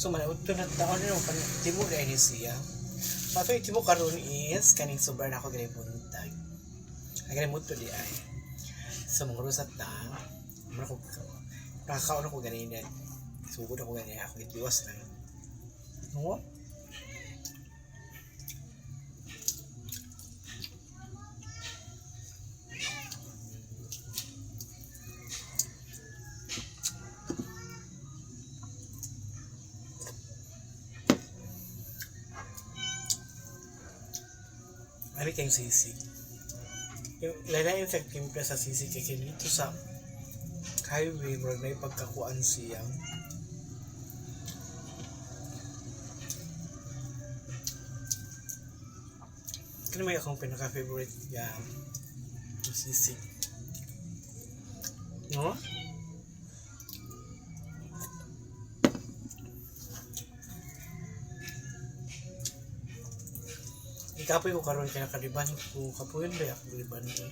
So manaud to na taon na pan timo na ini siya. Pato timo karon is kaning sobra na ako gani buntag. Ang gani muto di ay. So mga rusat ta. Mara ko nakakaon ako gani na. Sugod ako gani ako itiwas na. No? Ano kayong sisig? Yung lalayan sa timpla sa sisig kaya dito sa highway murag na ipagkakuan siya. Kaya may akong pinaka-favorite yan. Yung sisig. No? Ikapoy ko karon kaya kaliban ko kapuyon ba ako liban eh.